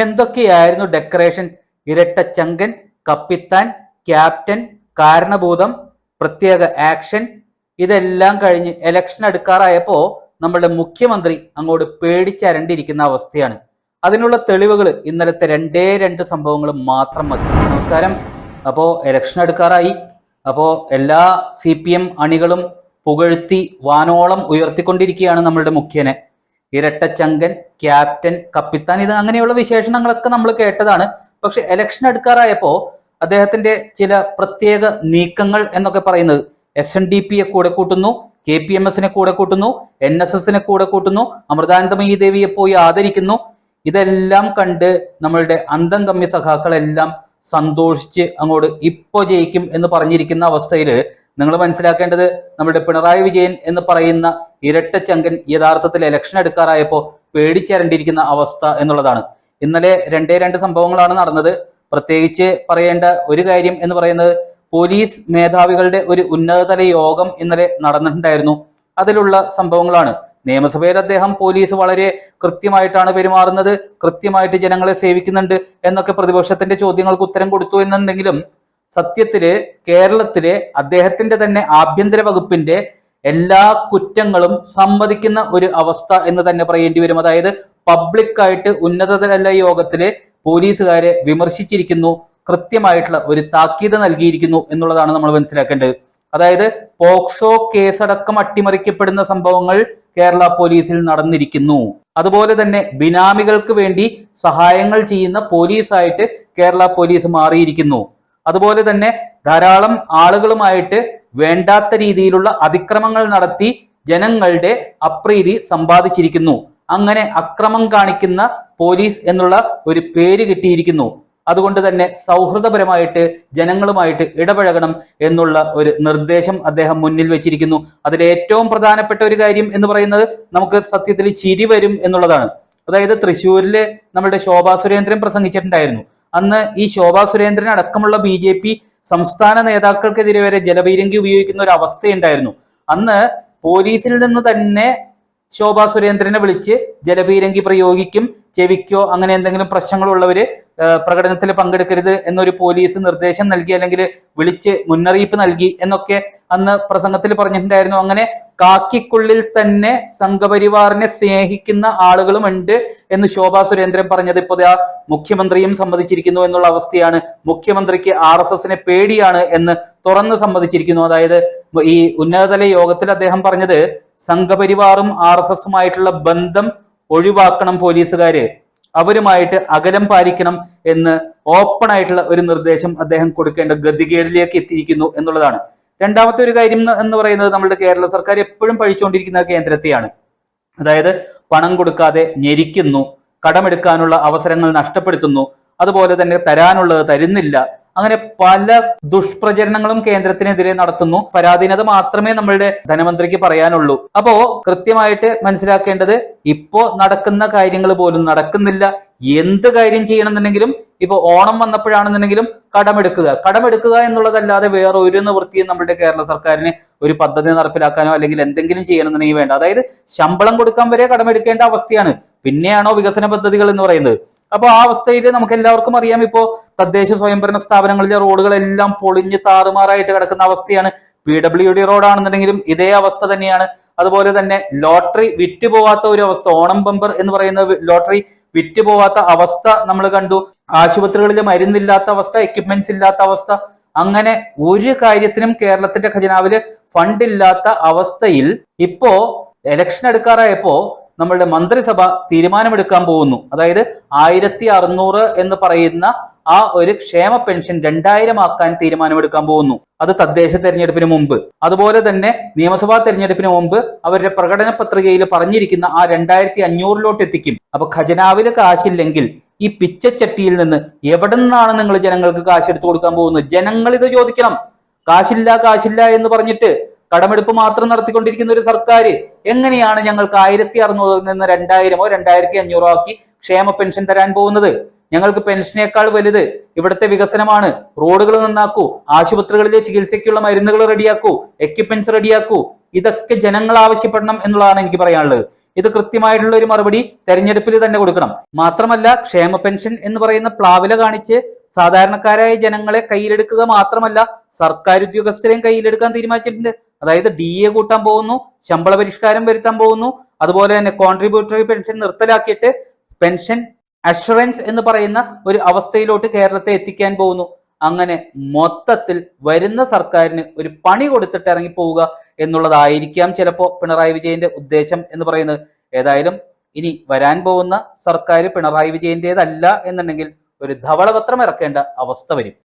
എന്തൊക്കെയായിരുന്നു ഡെക്കറേഷൻ? ഇരട്ടച്ചങ്കൻ, കപ്പിത്താൻ, ക്യാപ്റ്റൻ, കാരണഭൂതം, പ്രത്യേക ആക്ഷൻ. ഇതെല്ലാം കഴിഞ്ഞ് ഇലക്ഷൻ അടുക്കാറായപ്പോ നമ്മളുടെ മുഖ്യമന്ത്രി അങ്ങോട്ട് പേടിച്ചരണ്ടിരിക്കുന്ന അവസ്ഥയാണ്. അതിനുള്ള തെളിവുകൾ ഇന്നലത്തെ രണ്ട് സംഭവങ്ങൾ മാത്രം മതി. നമസ്കാരം. അപ്പോ ഇലക്ഷൻ അടുക്കാറായി. അപ്പോ എല്ലാ CPM അണികളും പുകഴ്ത്തി വാനോളം ഉയർത്തിക്കൊണ്ടിരിക്കുകയാണ് നമ്മളുടെ മുഖ്യനെ. ഇരട്ടച്ചങ്കൻ, ക്യാപ്റ്റൻ, കപ്പിത്താൻ, ഇത് അങ്ങനെയുള്ള വിശേഷണങ്ങളൊക്കെ നമ്മൾ കേട്ടതാണ്. പക്ഷെ ഇലക്ഷൻ അടുക്കാറായപ്പോ അദ്ദേഹത്തിന്റെ ചില പ്രത്യേക നീക്കങ്ങൾ എന്നൊക്കെ പറയുന്നത് SNDPയെ കൂടെ കൂട്ടുന്നു, KPMSനെ കൂടെ കൂട്ടുന്നു, NSSനെ കൂടെ കൂട്ടുന്നു, അമൃതാനന്ദമയി ദേവിയെ പോയി ആദരിക്കുന്നു. ഇതെല്ലാം കണ്ട് നമ്മളുടെ അന്തം കമ്മി സഖാക്കളെല്ലാം സന്തോഷിച്ച് അങ്ങോട്ട് ഇപ്പോ ജയിക്കും എന്ന് പറഞ്ഞിരിക്കുന്ന അവസ്ഥയിൽ നിങ്ങൾ മനസ്സിലാക്കേണ്ടത് നമ്മുടെ പിണറായി വിജയൻ എന്ന് പറയുന്ന ഇരട്ടച്ചങ്കൻ യഥാർത്ഥത്തിൽ ഇലക്ഷൻ എടുക്കാറായപ്പോൾ പേടിച്ചരണ്ടിരിക്കുന്ന അവസ്ഥ എന്നുള്ളതാണ്. ഇന്നലെ രണ്ട് സംഭവങ്ങളാണ് നടന്നത്. പ്രത്യേകിച്ച് പറയേണ്ട ഒരു കാര്യം എന്ന് പറയുന്നത്, പോലീസ് മേധാവികളുടെ ഒരു ഉന്നതതല യോഗം ഇന്നലെ നടന്നിട്ടുണ്ടായിരുന്നു. അതിലുള്ള സംഭവങ്ങളാണ്. നിയമസഭയിൽ അദ്ദേഹം പോലീസ് വളരെ കൃത്യമായിട്ടാണ് പെരുമാറുന്നത്, കൃത്യമായിട്ട് ജനങ്ങളെ സേവിക്കുന്നുണ്ട് എന്നൊക്കെ പ്രതിപക്ഷത്തിന്റെ ചോദ്യങ്ങൾക്ക് ഉത്തരം കൊടുത്തു എന്നുണ്ടെങ്കിലും സത്യത്തില് കേരളത്തിലെ അദ്ദേഹത്തിന്റെ തന്നെ ആഭ്യന്തര വകുപ്പിന്റെ എല്ലാ കുറ്റങ്ങളും സമ്മതിക്കുന്ന ഒരു അവസ്ഥ എന്ന് തന്നെ പറയേണ്ടി വരും. അതായത് പബ്ലിക്കായിട്ട് ഉന്നതതല യോഗത്തില് പോലീസുകാരെ വിമർശിച്ചിരിക്കുന്നു, കൃത്യമായിട്ടുള്ള ഒരു താക്കീത് നൽകിയിരിക്കുന്നു എന്നുള്ളതാണ് നമ്മൾ മനസ്സിലാക്കേണ്ടത്. അതായത് പോക്സോ കേസടക്കം അട്ടിമറിക്കപ്പെടുന്ന സംഭവങ്ങൾ കേരള പോലീസിൽ നടന്നിരിക്കുന്നു. അതുപോലെ തന്നെ ബിനാമികൾക്ക് വേണ്ടി സഹായങ്ങൾ ചെയ്യുന്ന പോലീസായിട്ട് കേരള പോലീസ് മാറിയിരിക്കുന്നു. അതുപോലെ തന്നെ ധാരാളം ആളുകളുമായിട്ട് വേണ്ടാത്ത രീതിയിലുള്ള അതിക്രമങ്ങൾ നടത്തി ജനങ്ങളുടെ അപ്രീതി സമ്പാദിച്ചിരിക്കുന്നു. അങ്ങനെ അക്രമം കാണിക്കുന്ന പോലീസ് എന്നുള്ള ഒരു പേര് കിട്ടിയിരിക്കുന്നു. അതുകൊണ്ട് തന്നെ സൗഹൃദപരമായിട്ട് ജനങ്ങളുമായിട്ട് ഇടപഴകണം എന്നുള്ള ഒരു നിർദ്ദേശം അദ്ദേഹം മുന്നിൽ വെച്ചിരിക്കുന്നു. അതിലെ ഏറ്റവും പ്രധാനപ്പെട്ട ഒരു കാര്യം എന്ന് പറയുന്നത് നമുക്ക് സത്യത്തിൽ ചിരി വരും എന്നുള്ളതാണ്. അതായത് തൃശ്ശൂരില് നമ്മുടെ ശോഭാ സുരേന്ദ്രൻ പ്രസംഗിച്ചിട്ടുണ്ടായിരുന്നു. അന്ന് ഈ ശോഭാ സുരേന്ദ്രൻ അടക്കമുള്ള BJP സംസ്ഥാന നേതാക്കൾക്കെതിരെ വരെ ജലപീരങ്കി ഉപയോഗിക്കുന്ന ഒരു അവസ്ഥയുണ്ടായിരുന്നു. അന്ന് പോലീസിൽ നിന്ന് തന്നെ ശോഭാ സുരേന്ദ്രനെ വിളിച്ച് ജലപീരങ്കി പ്രയോഗിക്കും, ചെവിക്കോ അങ്ങനെ എന്തെങ്കിലും പ്രശ്നങ്ങളുള്ളവര് പ്രകടനത്തിൽ പങ്കെടുക്കരുത് എന്നൊരു പോലീസ് നിർദ്ദേശം നൽകി, അല്ലെങ്കിൽ വിളിച്ച് മുന്നറിയിപ്പ് നൽകി എന്നൊക്കെ അന്ന് പ്രസംഗത്തിൽ പറഞ്ഞിട്ടുണ്ടായിരുന്നു. അങ്ങനെ കാക്കിക്കുള്ളിൽ തന്നെ സംഘപരിവാറിനെ സ്നേഹിക്കുന്ന ആളുകളും ഉണ്ട് എന്ന് ശോഭാ സുരേന്ദ്രൻ പറഞ്ഞത് ഇപ്പോൾ മുഖ്യമന്ത്രിയും സമ്മതിച്ചിരിക്കുന്നു എന്നുള്ള അവസ്ഥയാണ്. മുഖ്യമന്ത്രിക്ക് RSSനെ പേടിയാണ് എന്ന് തുറന്ന് സമ്മതിച്ചിരിക്കുന്നു. അതായത് ഈ ഉന്നതതല യോഗത്തിൽ അദ്ദേഹം പറഞ്ഞത് സംഘപരിവാറും RSSുമായിട്ടുള്ള ബന്ധം ഒഴിവാക്കണം, പോലീസുകാര് അവരുമായിട്ട് അകലം പാലിക്കണം എന്ന് ഓപ്പൺ ആയിട്ടുള്ള ഒരു നിർദ്ദേശം അദ്ദേഹം കൊടുക്കേണ്ട ഗതികേടിലേക്ക് എത്തിയിരിക്കുന്നു എന്നുള്ളതാണ്. രണ്ടാമത്തെ ഒരു കാര്യം എന്ന് പറയുന്നത്, നമ്മുടെ കേരള സർക്കാർ എപ്പോഴും പഴിച്ചുകൊണ്ടിരിക്കുന്ന കേന്ദ്രത്തെയാണ്. അതായത് പണം കൊടുക്കാതെ ഞെരിക്കുന്നു, കടമെടുക്കാനുള്ള അവസരങ്ങൾ നഷ്ടപ്പെടുത്തുന്നു, അതുപോലെ തന്നെ തരാനുള്ളത് തരുന്നില്ല, അങ്ങനെ പല ദുഷ്പ്രചരണങ്ങളും കേന്ദ്രത്തിനെതിരെ നടത്തുന്നു. പരാധീനത മാത്രമേ നമ്മളുടെ ധനമന്ത്രിക്ക് പറയാനുള്ളൂ. അപ്പോ കൃത്യമായിട്ട് മനസ്സിലാക്കേണ്ടത്, ഇപ്പോ നടക്കുന്ന കാര്യങ്ങൾ പോലും നടക്കുന്നില്ല. എന്ത് കാര്യം ചെയ്യണമെന്നുണ്ടെങ്കിലും ഇപ്പൊ ഓണം വന്നപ്പോഴാണെന്നുണ്ടെങ്കിലും കടമെടുക്കുക എന്നുള്ളതല്ലാതെ വേറെ ഒരു നിവൃത്തിയും നമ്മുടെ കേരള സർക്കാരിന് ഒരു പദ്ധതി നടപ്പിലാക്കാനോ അല്ലെങ്കിൽ എന്തെങ്കിലും ചെയ്യണമെന്നുണ്ടെങ്കിൽ വേണ്ട. അതായത് ശമ്പളം കൊടുക്കാൻ വരെ കടമെടുക്കേണ്ട അവസ്ഥയാണ്. പിന്നെയാണോ വികസന പദ്ധതികൾ എന്ന് പറയുന്നത്? അപ്പൊ ആ അവസ്ഥയിൽ നമുക്ക് എല്ലാവർക്കും അറിയാം, ഇപ്പോ തദ്ദേശ സ്വയംഭരണ സ്ഥാപനങ്ങളിലെ റോഡുകളെല്ലാം പൊളിഞ്ഞ് താറുമാറായിട്ട് കിടക്കുന്ന അവസ്ഥയാണ്. PWD റോഡാണെന്നുണ്ടെങ്കിലും ഇതേ അവസ്ഥ തന്നെയാണ്. അതുപോലെ തന്നെ ലോട്ടറി വിറ്റുപോവാത്ത ഒരു അവസ്ഥ, ഓണം ബമ്പർ എന്ന് പറയുന്ന ലോട്ടറി വിറ്റുപോവാത്ത അവസ്ഥ നമ്മൾ കണ്ടു. ആശുപത്രികളിൽ മരുന്നില്ലാത്ത അവസ്ഥ, എക്യുപ്മെന്റ്സ് ഇല്ലാത്ത അവസ്ഥ, അങ്ങനെ ഒരു കാര്യത്തിനും കേരളത്തിന്റെ ഖജനാവില് ഫണ്ട് ഇല്ലാത്ത അവസ്ഥയിൽ ഇപ്പോ ഇലക്ഷൻ എടുക്കാറായപ്പോ നമ്മളുടെ മന്ത്രിസഭ തീരുമാനമെടുക്കാൻ പോകുന്നു. അതായത് 1600 എന്ന് പറയുന്ന ആ ഒരു ക്ഷേമ പെൻഷൻ 2000 ആക്കാൻ തീരുമാനമെടുക്കാൻ പോകുന്നു. അത് തദ്ദേശ തെരഞ്ഞെടുപ്പിന് മുമ്പ്. അതുപോലെ തന്നെ നിയമസഭാ തെരഞ്ഞെടുപ്പിന് മുമ്പ് അവരുടെ പ്രകടന പത്രികയിൽ പറഞ്ഞിരിക്കുന്ന ആ 2500 എത്തിക്കും. അപ്പൊ ഖജനാവില് കാശില്ലെങ്കിൽ ഈ പിച്ചച്ചട്ടിയിൽ നിന്ന് എവിടെ നിന്നാണ് നിങ്ങൾ ജനങ്ങൾക്ക് കാശ് എടുത്തു കൊടുക്കാൻ പോകുന്നത്? ജനങ്ങൾ ഇത് ചോദിക്കണം. കാശില്ല എന്ന് പറഞ്ഞിട്ട് കടമെടുപ്പ് മാത്രം നടത്തിക്കൊണ്ടിരിക്കുന്ന ഒരു സർക്കാർ എങ്ങനെയാണ് ഞങ്ങൾക്ക് 1600 നിന്ന് 2000 2500 ആക്കി ക്ഷേമ പെൻഷൻ തരാൻ പോകുന്നത്? ഞങ്ങൾക്ക് പെൻഷനേക്കാൾ വലുത് ഇവിടുത്തെ വികസനമാണ്. റോഡുകൾ നന്നാക്കൂ, ആശുപത്രികളിലെ ചികിത്സയ്ക്കുള്ള മരുന്നുകൾ റെഡിയാക്കൂ, എക്യുപ്മെന്റ്സ് റെഡിയാക്കൂ. ഇതൊക്കെ ജനങ്ങൾ ആവശ്യപ്പെടണം എന്നുള്ളതാണ് എനിക്ക് പറയാനുള്ളത്. ഇത് കൃത്യമായിട്ടുള്ള ഒരു മറുപടി തെരഞ്ഞെടുപ്പിൽ തന്നെ കൊടുക്കണം. മാത്രമല്ല ക്ഷേമ പെൻഷൻ എന്ന് പറയുന്ന പ്ലാവില കാണിച്ച് സാധാരണക്കാരായ ജനങ്ങളെ കയ്യിലെടുക്കുക മാത്രമല്ല സർക്കാർ ഉദ്യോഗസ്ഥരെയും കയ്യിലെടുക്കാൻ തീരുമാനിച്ചിട്ടുണ്ട്. അതായത് DA കൂട്ടാൻ പോകുന്നു, ശമ്പള പരിഷ്കാരം വരുത്താൻ പോകുന്നു, അതുപോലെ തന്നെ കോൺട്രിബ്യൂട്ടറി പെൻഷൻ നിർത്തലാക്കിയിട്ട് പെൻഷൻ അഷുറൻസ് എന്ന് പറയുന്ന ഒരു അവസ്ഥയിലോട്ട് കേരളത്തെ എത്തിക്കാൻ പോകുന്നു. അങ്ങനെ മൊത്തത്തിൽ വരുന്ന സർക്കാരിന് ഒരു പണി കൊടുത്തിട്ട് ഇറങ്ങിപ്പോവുക എന്നുള്ളതായിരിക്കാം ചിലപ്പോൾ പിണറായി വിജയന്റെ ഉദ്ദേശം എന്ന് പറയുന്നത്. ഏതായാലും ഇനി വരാൻ പോകുന്ന സർക്കാർ പിണറായി വിജയന്റേതല്ല എന്നുണ്ടെങ്കിൽ ഒരു ധവളപത്രം ഇറക്കേണ്ട അവസ്ഥ വരും.